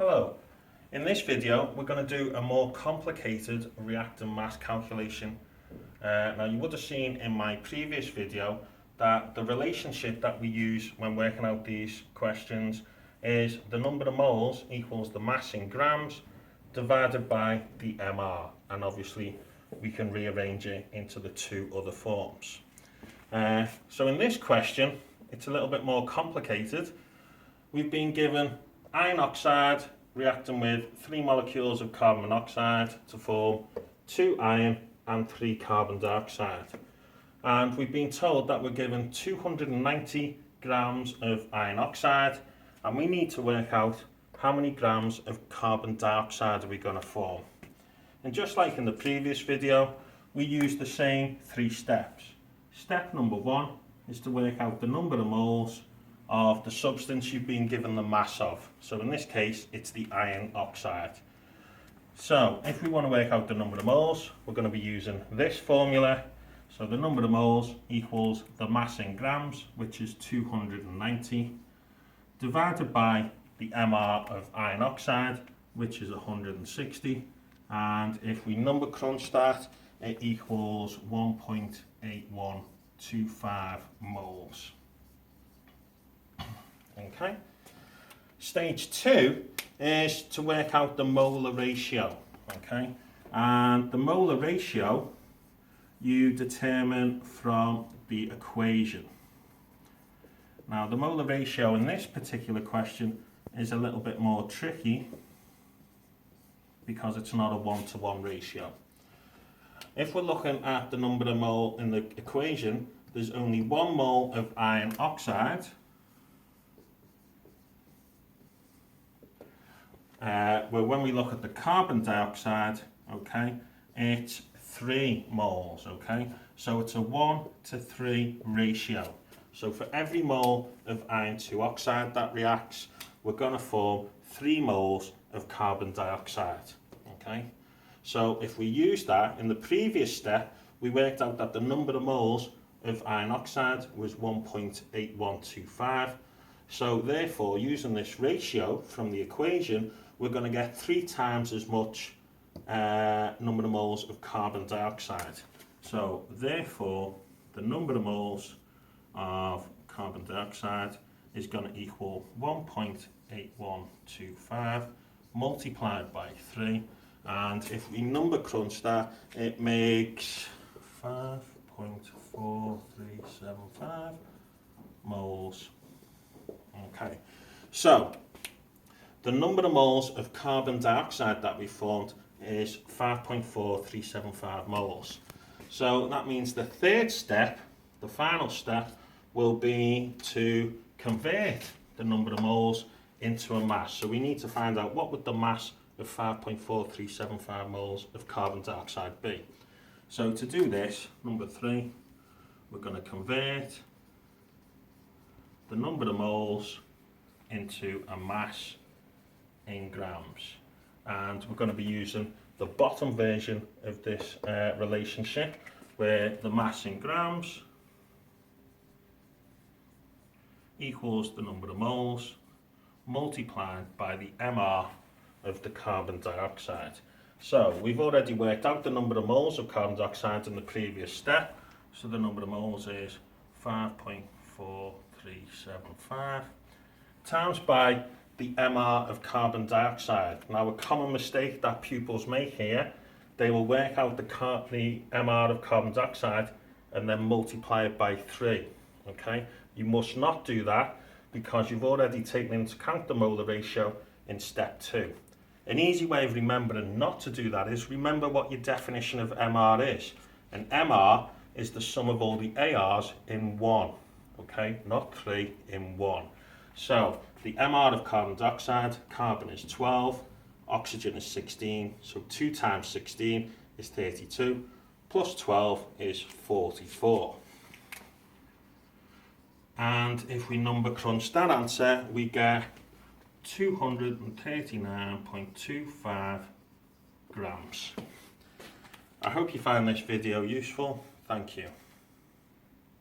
Hello, in this video we're going to do a more complicated reactant mass calculation. Now you would have seen in my previous video that the relationship that we use when working out these questions is the number of moles equals the mass in grams divided by the MR, and obviously we can rearrange it into the two other forms. So in this question it's a little bit more complicated. We've been given iron oxide reacting with 3 molecules of carbon monoxide to form 2 iron and 3 carbon dioxide. And we've been told that we're given 290 grams of iron oxide, and we need to work out how many grams of carbon dioxide are we going to form. And just like in the previous video, we use the same 3 steps. Step number 1 is to work out the number of moles of the substance you've been given the mass of. So in this case, it's the iron oxide. So if we want to work out the number of moles, we're going to be using this formula. So the number of moles equals the mass in grams, which is 290, divided by the MR of iron oxide, which is 160. And if we number crunch that, it equals 1.8125 moles. Okay. Stage 2 is to work out the molar ratio. Okay, and the molar ratio you determine from the equation. Now the molar ratio in this particular question is a little bit more tricky because it's not a 1-to-1 ratio. If we're looking at the number of mole in the equation, there's only 1 mole of iron oxide, where when we look at the carbon dioxide, okay, it's 3 moles, okay, so it's a 1-to-3 ratio. So for every mole of iron 2 oxide that reacts, we're going to form 3 moles of carbon dioxide. Okay, so if we use that in the previous step, we worked out that the number of moles of iron oxide was 1.8125. So therefore, using this ratio from the equation, we're going to get 3 times as much number of moles of carbon dioxide. So therefore, the number of moles of carbon dioxide is going to equal 1.8125 multiplied by 3. And if we number crunch that, it makes 5.4375 moles. Okay, so the number of moles of carbon dioxide that we formed is 5.4375 moles. So that means the third step, the final step, will be to convert the number of moles into a mass. So we need to find out what would the mass of 5.4375 moles of carbon dioxide be. So to do this, number 3, we're going to convert the number of moles into a mass in grams, and we're going to be using the bottom version of this relationship, where the mass in grams equals the number of moles multiplied by the MR of the carbon dioxide. So we've already worked out the number of moles of carbon dioxide in the previous step, so the number of moles is 5.4375 times by the MR of carbon dioxide. Now a common mistake that pupils make here, they will work out the MR of carbon dioxide and then multiply it by 3. Okay, you must not do that because you've already taken into account the molar ratio in step 2. An easy way of remembering not to do that is remember what your definition of MR is. And MR is the sum of all the ARs in 1. Okay, not 3, in 1. So the MR of carbon dioxide, carbon is 12, oxygen is 16, so 2 times 16 is 32, plus 12 is 44. And if we number crunch that answer, we get 239.25 grams. I hope you found this video useful. Thank you.